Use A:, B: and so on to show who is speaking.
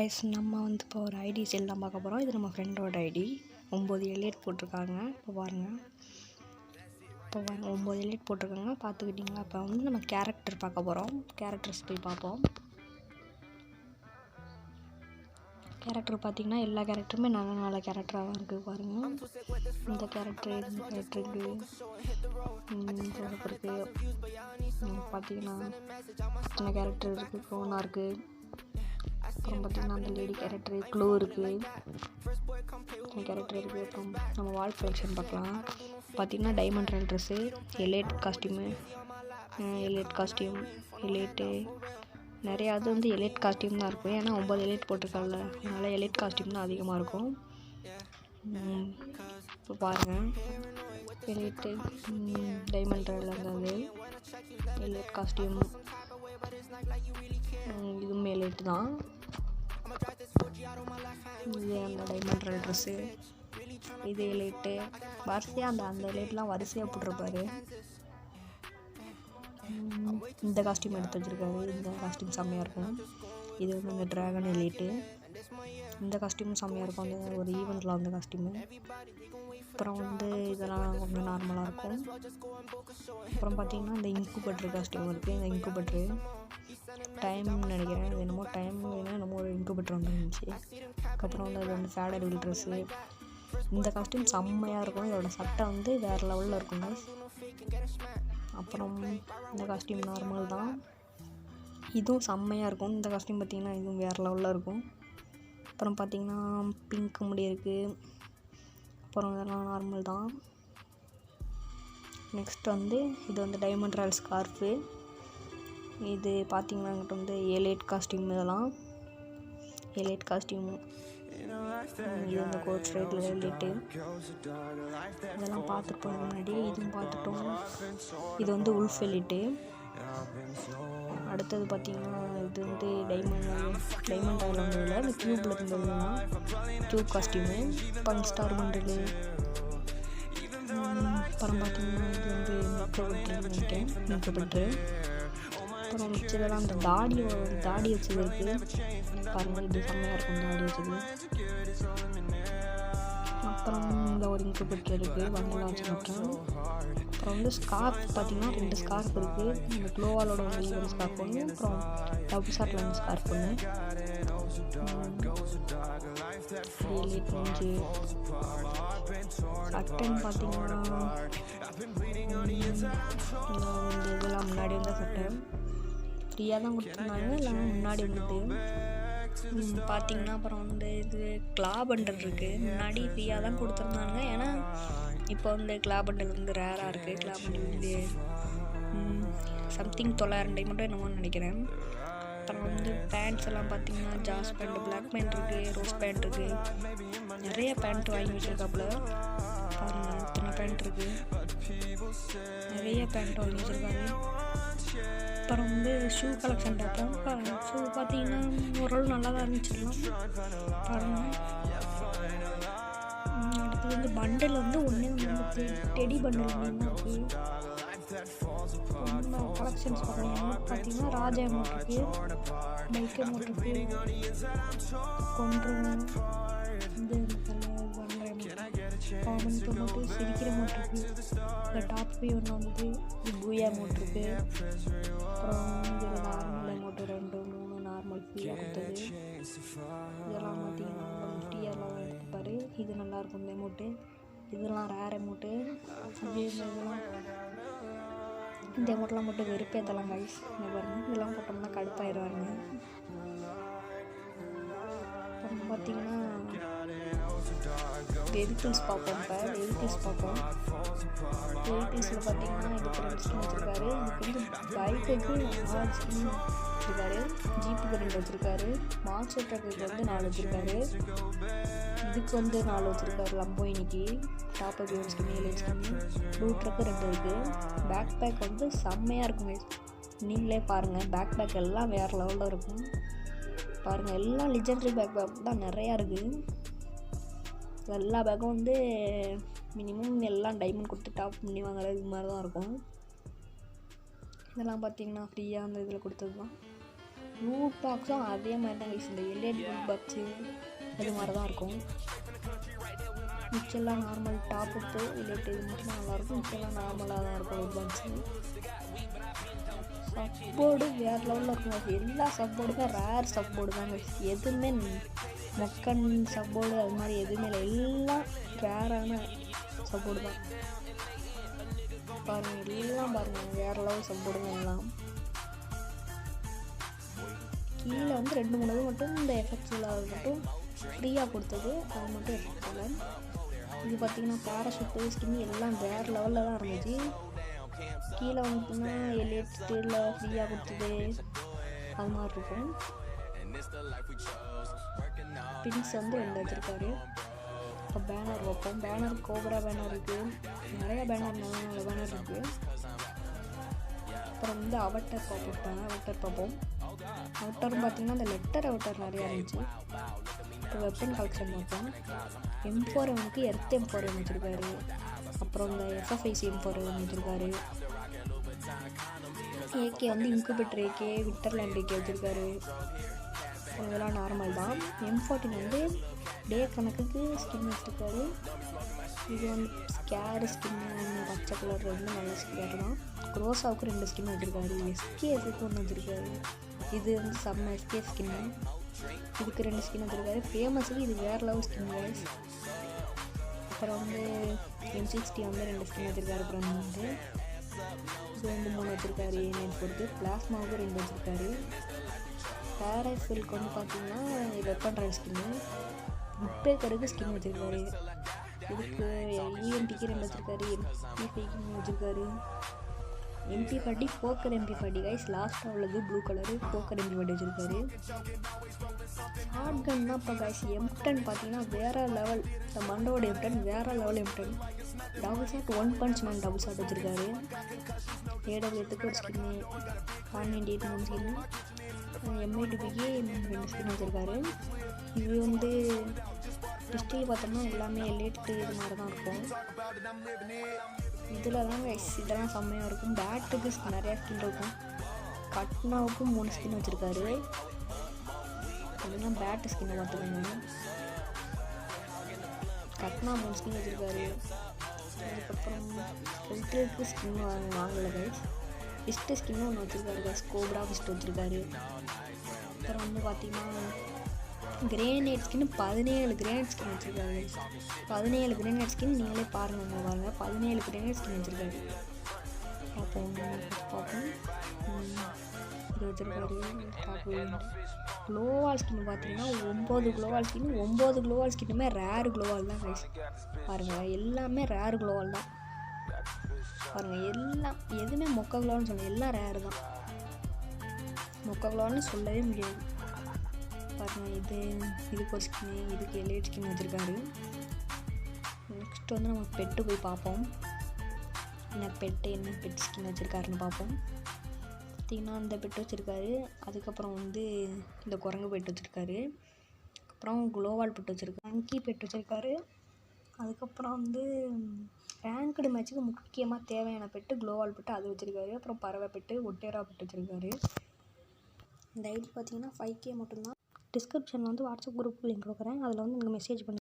A: Guys, நம்ம வந்து இப்போ ஒரு ஐடி செல் தான் பார்க்க போகிறோம். இது நம்ம ஃப்ரெண்டோட ஐடி. 9 எலிட் போட்டிருக்காங்க. இப்போ பாருங்கள் 9 எலிட் போட்டிருக்காங்க, பார்த்துக்கிட்டிங்களா? இப்போ வந்து நம்ம கேரக்டர் பார்க்க போகிறோம். கேரக்டர்ஸ் போய் பார்ப்போம். கேரக்டர் பார்த்திங்கன்னா எல்லா கேரக்டருமே நல்ல நல்ல கேரக்டராக தான் இருக்குது. பாருங்கள், இந்த கேரக்டர் இருக்குது, பார்த்திங்கன்னா அத்தனை கேரக்டர் இருக்குது. க்ரோனா இருக்குது, அப்புறம் பார்த்திங்கன்னா அந்த லேடி கேரக்டரு, க்ளோ இருக்குது, கேரக்டர் இருக்குது. அப்புறம் நம்ம வால் கலெக்ஷன் பார்க்கலாம். பார்த்திங்கன்னா diamond Royal dress, elite costume, elite நிறையா. அது வந்து எலைட் காஸ்டியூம் தான் இருக்கும், ஏன்னா 9 எலைட் போட்டிருக்காங்கல்ல, அதனால் எலைட் காஸ்டியூம் தான் அதிகமாக இருக்கும். இப்போ பாருங்கள், எலைட்டு டைமண்ட் ராயல் இருந்தது எலைட் காஸ்டியூம், இதுவும் எலைட் தான். இது அந்த டைமண்ட் ராயல் ட்ரெஸ்ஸு, இது எலைட்டு. வரிசையாக அந்த எலைட்லாம் வரிசையாக போட்டிருப்பாரு. இந்த காஸ்டியூம் எடுத்து வச்சுருக்காரு, இந்த காஸ்டியூம் செம்மையாக இருக்கும். இது வந்து இந்த ட்ராகன் எலைட்டு, இந்த காஸ்டியூமும் செம்மையாக இருக்கும். அந்த ஒரு ஈவெண்ட்டில் வந்த காஸ்டியூமு. அப்புறம் வந்து இதெல்லாம் கொஞ்சம் நார்மலாக இருக்கும். அப்புறம் பார்த்திங்கன்னா இந்த இன்குபேட்டர் காஸ்டியூம் இருக்குது. இந்த இன்குபேட்டரு டைம்னு நினைக்கிறேன், இது என்னமோ டைம் வேணும், என்னமோ ஒரு இன்குபேட்டர் வந்துருந்துச்சு. அதுக்கப்புறம் வந்து அது வந்து ஃபேடர் வில் ட்ரெஸ்ஸு. இந்த காஸ்டியூம் செம்மையாக இருக்கும். இதோட சட்டை வந்து வேறு லெவலில் இருக்குங்க. அப்புறம் இந்த காஸ்டியூம் நார்மல் தான், இதுவும் செம்மையாக இருக்கும். இந்த காஸ்டியூம் பார்த்திங்கன்னா இதுவும் வேறு லெவலில் இருக்கும். அப்புறம் பார்த்திங்கன்னா பிங்க் முடி இருக்குது. அப்புறம் இதெல்லாம் நார்மல் தான். நெக்ஸ்ட் வந்து இது வந்து டைமண்ட் ராயல் ஸ்கார்ஃபு. இது பார்த்திங்கன்னா என்கிட்ட வந்து எலைட் காஸ்டியூம், இதெல்லாம் எலைட் காஸ்டியூம். இது வந்து கோட் ரைட்டில் எலைட்டு, இதெல்லாம் பார்த்துருப்போம் முன்னாடி, இதுவும் பார்த்துட்டோம். இது வந்து உல்ஃப் எலைட்டு. அடுத்தது பார்த்திங்கன்னா இது வந்து டைமண்ட் ராயல் வந்ததில் இந்த க்யூப்பில் இருந்ததுன்னா க்யூப் காஸ்டியூமு, பன் ஸ்டார் பண்டலு. அப்புறம் பார்த்திங்கன்னா இது வந்து மேக்கப்பட்டு. அப்புறம் மிச்சதெல்லாம் அந்த தாடி வச்சது இருக்குது. பாருங்கள், இது செம்மையாக இருக்கும் தாடி வச்சது. அப்புறம் இந்த ஒரு இன்குபேட்டர் இருக்குது, வந்தெல்லாம் வச்சு மாட்டேன். அப்புறம் வந்து ஸ்கார்ஃப் பார்த்திங்கன்னா 2 ஸ்கார்ஃப் இருக்குது. இந்த க்ளோவாலோட வந்து ஈவன் ஸ்கார்ஃப் ஒன்று, அப்புறம் டபுள் ஷார்ட்டில் வந்து ஸ்கார்ஃப் ஒன்று. சட்டைன்னு பார்த்திங்கன்னா இந்த இதெல்லாம் முன்னாடி வந்த சட்டை ஃப்ரீயாக தான் கொடுத்துருந்தாங்க, இல்லைன்னா முன்னாடி வந்துட்டு பார்த்திங்கன்னா. அப்புறம் வந்து இது கிளா பண்டல் இருக்குது. முன்னாடி ஃப்ரீயாக தான் கொடுத்துருந்தாங்க, ஏன்னா இப்போ வந்து கிளா பண்டல் வந்து ரேராக இருக்குது. கிளா பண்டல் வந்து சம்திங் 900 டைமண்டோ என்னமோ நினைக்கிறேன். அப்புறம் வந்து பேண்ட்ஸ் எல்லாம் பார்த்திங்கன்னா ஜாஸ் பேண்ட், பிளாக் பேண்ட் இருக்குது, ரோஸ் பேண்ட் இருக்குது. நிறைய பேண்ட் வாங்கி வச்சுருக்காப்புல. பாருங்கள், இத்தனை பேண்ட் இருக்குது, நிறைய பேண்ட் வாங்கி வச்சுருக்காங்க. அப்புறம் வந்து ஷூ கலெக்ஷன் பார்ப்போம். ஷூ பார்த்திங்கன்னா ஓரளவு நல்லா தான் இருந்துச்சுலாம். பாருங்கள், அடுத்து வந்து பண்டில் வந்து ஒன்றே வந்து டெடி பண்டில் இருக்குது. கலெக்ஷன்ஸ் பார்த்திங்கன்னா ராஜா அமௌண்ட் இருக்குது, பைக் அமௌண்ட் இருக்குது, கொன்று காமன் அமௌண்ட்டு, சிரிக்கிற அமௌண்ட் இருக்குது. இந்த டாப் பே ஒன்று வந்து இது பூயா அமௌண்ட் இருக்குது. அப்புறம் இதில் நார்மல் அமௌண்ட்டு 2 3 நார்மல் ஃப்ரீயாக கொடுத்தது. இதெல்லாம் பார்த்திங்கன்னா 50 எல்லாம் எடுத்துப்பார். இது நல்லாயிருக்கும் இந்த அமௌண்ட்டு. இதெல்லாம் ரேர் அமௌண்ட்டு. இந்த அமௌண்ட்லாம் மட்டும் வெறுப்பேற்றலாம் கைஸ். பாருங்கள், இதெல்லாம் போட்டோம்னா கடுப்பாயிடுவாங்க. அப்புறம் பார்த்திங்கன்னா வெஹிக்கிள்ஸ் பார்ப்போம். இப்போ வெஹிக்கிள்ஸ் பார்ப்போம். வெஹிக்கிள்ஸில் பார்த்திங்கன்னா இதுக்கு 2 ஸ்கின் வச்சுருக்காரு. இதுக்கு வந்து பைக்குக்கு 4 ஸ்கின் வச்சுருக்காரு, ஜீப்புக்கு 2 வச்சுருக்காரு, மான்ஸ்டர் ட்ரக்குக்கு வந்து 4 வச்சுருக்காரு, இதுக்கு வந்து 4 வச்சுருக்காரு, லம்போயினிக்கு டாப்புக்கு 1 ஸ்கின், 7 ஸ்கின், ப்ளூ ட்ரக்கு 2 இருக்குது. பேக் பேக் வந்து செம்மையாக இருக்குங்க, நீங்களே பாருங்கள். பேக் பேக் எல்லாம் வேறு லெவலில் இருக்கும். பாருங்கள், எல்லாம் லெஜெண்டரி பேக் பேக் தான் நிறையா இருக்குது. எல்லா பேக்கும் வந்து மினிமம் எல்லாம் டைமண்ட் கொடுத்து டாப் பண்ணி வாங்குறது இது மாதிரி தான் இருக்கும். இதெல்லாம் பார்த்திங்கன்னா ஃப்ரீயாக அந்த இதில் கொடுத்தது தான். ரூட் பாக்ஸும் அதே மாதிரி தான் கைஸ், இந்த எல்இடி ரூட் பாக்ஸு அது மாதிரி தான் இருக்கும். மிச்செல்லாம் நார்மல் டாப்புப்பு இல்லாட்டி இது மட்டும் நல்லாயிருக்கும். மிச்செல்லாம் நார்மலாக தான் இருக்கும் ரூட் பாக்ஸு. சப்போர்டு வேறு லெவலில் இருக்கும். எல்லா சப்போர்டுமே ரேர் சப்போர்டு தான் கைஸ். எதுவுமே மொக்கன் சப்போர்டு அது மாதிரி எதுவுமே இல்லை, எல்லாம் ரேரான சப்போர்டு தான். பாருங்கள் எல்லாம் பாருங்கள் வேறு லெவல் சப்போர்டுங்க எல்லாம். கீழே வந்து 2-3 இது மட்டும் இந்த எஃபெக்ட்ஸ் இல்லாத மட்டும் ஃப்ரீயாக கொடுத்தது, அது மட்டும் எஃபெக்ட் இல்லை. இது பார்த்திங்கன்னா பேராஷூட்டு ஸ்கின் எல்லாம் வேறு லெவலில் தான் இருந்துச்சு. கீழே வந்துட்டுன்னா எல்இடி ஸ்டீலில் ஃப்ரீயாக கொடுத்தது அது மாதிரி இருக்கும். பின்ஸ் வந்து 2 வச்சுருக்காரு. இப்போ பேனர் வைப்போம். பேனர் கோப்ரா பேனர் இருக்குது, நிறையா பேனர் நல்ல நல்ல பேனர் இருக்குது. அப்புறம் வந்து அவட்டர் பார்ப்போம். அவட்டரும் பார்த்திங்கன்னா அந்த லெட்டர் அவட்டர் நிறையா இருந்துச்சு. இப்போ வெப்பன் கலெக்ஷன் பார்ப்போம். M4 எர்த் M4 வச்சுருக்காரு. அப்புறம் இந்த FFIC M4 வச்சுருக்காரு. AK வந்து இன்குபேட்டர் AK, விட்டர்லேண்ட் AK வச்சுருக்காரு. இதெல்லாம் நார்மல் தான். M14 வந்து டே கணக்குக்கு ஸ்கின் வச்சுருக்காரு. இது வந்து ஸ்கேர் ஸ்கின்னு பச்சை கலர் வந்து நல்ல ஸ்கேர் தான். க்ரோஸாவுக்கு 2 ஸ்கின் வச்சுருக்காரு. SKSக்கு 1 வச்சுருக்காரு. இது வந்து செம்ம SK ஸ்கின்னு. இதுக்கு 2 ஸ்கின் வச்சுருக்காரு. ஃபேமஸுக்கு இது வேறு லெவல் ஸ்கின் வைஸ். அப்புறம் வந்து M60 வந்து 2 ஸ்கின் வச்சுருக்காரு. அப்புறம் வந்து இது வந்து 3 வச்சுருக்காரு. A9 பிளாஸ்மாவுக்கு 2 வச்சுருக்காரு. பேராஃபில்க்கு வந்து பார்த்திங்கன்னா வெப்பன் ட்ரைவ் ஸ்கின்னு. புட்பேக்கருக்கு ஸ்கின் வச்சுருக்காரு. இதுக்கு EMPக்கு 2 வச்சுருக்காரு. MP5க்கு 3 வச்சுருக்காரு. MP40 போக்கர் MP40 கைஸ், லாஸ்ட்டாக உள்ளது ப்ளூ கலரு போக்கர் MP40 வச்சுருக்காரு. ஷார்ட் கன்னா இப்போ கைஸ் M10 பார்த்தீங்கன்னா வேறு லெவல். இந்த மண்டோட M10 வேறு level. M10 double shot 1 punch man double shot வச்சுருக்காரு. AWத்துக்கு ஒரு ஸ்கின்னு, 198 3 ஸ்கின்னு, M8Bக்கு 2 ஸ்கின் வச்சுருக்காரு. இது வந்து டிஸ்ட்ரிக் பார்த்தோம்னா எல்லாமே எல்இடி இது மாதிரி தான் இருக்கும். இதில் தான் கைஸ் இதெல்லாம் செம்மையாக இருக்கும். பேட்டுக்கு நிறையா ஸ்கின் இருக்கும். கட்னாவுக்கும் 3 ஸ்கின் வச்சுருக்காரு. அப்படின்னா பேட்டு ஸ்கின்னை பார்த்துக்கோங்க. கட்னா 3 ஸ்கின் வச்சுருக்காரு. அதுக்கப்புறம் ஃபில்டருக்கு ஸ்கின் வாங்கலை கைஸ். ஃபிஸ்ட்டு ஸ்கின்னு 1 வச்சுருக்காரு கைஸ். கோப்ரா ஃபிஸ்ட் வச்சுருக்காரு. அப்புறம் வந்து பார்த்திங்கன்னா கிரேனேட் ஸ்கின்னு 17 கிரேனேட் ஸ்கின் வச்சுருக்காரு. 17 கிரேனேட் ஸ்கின் நீங்களே பாருங்கள். 17 கிரேனேட் ஸ்கின் வச்சுருக்காரு. பார்ப்போம். இது வச்சுருக்காரு. க்ளோவால் ஸ்கின்னு பார்த்தீங்கன்னா 9 க்ளோவால் ஸ்கின்னு. 9 க்ளோவால் ஸ்கின்னுமே ரேரு க்ளோவால் தான் கைஸ். பாருங்கள் எல்லாமே ரேரு க்ளோவால் தான். பாருங்கள் எல்லாம் எதுவுமே மொக்க க்ளோவால்னு சொல்லணும், எல்லாம் ரேரு தான். மொக்க க்ளோவால்னு சொல்லவே முடியாது. பாருங்கள் இதுக்கு ஒரு ஸ்கின்னு, இதுக்கு எல்இடி ஸ்கின் வச்சுருக்காரு. நெக்ஸ்ட் வந்து நம்ம பெட்டு போய் பார்ப்போம். என்ன பெட் ஸ்கின் வச்சுருக்காருன்னு பார்ப்போம். பார்த்திங்கன்னா இந்த பெட்டு வச்சுருக்காரு. அதுக்கப்புறம் வந்து இந்த குரங்கு பெட்டு வச்சுருக்காரு. அப்புறம் குளோவால் பெட்டு வச்சுருக்காரு. மங்கி பெட்டு வச்சுருக்காரு. அதுக்கப்புறம் வந்து ரேங்க்டு மேட்ச்சுக்கு முக்கியமாக தேவையான பெட்டு குளோவால் பெட்டு அது வச்சுருக்காரு. அப்புறம் பறவை பெட்டு, ஒட்டேரா பெட்டு வச்சுருக்காரு. இந்த ஐடி பார்த்திங்கன்னா 5K மட்டும்தான். டிஸ்கிரிப்ஷனில் வந்து வாட்ஸ்அப் குரூப் லிங்க் கொடுக்குறேன், அதில் வந்து எனக்கு மெசேஜ் பண்ணுங்கள்.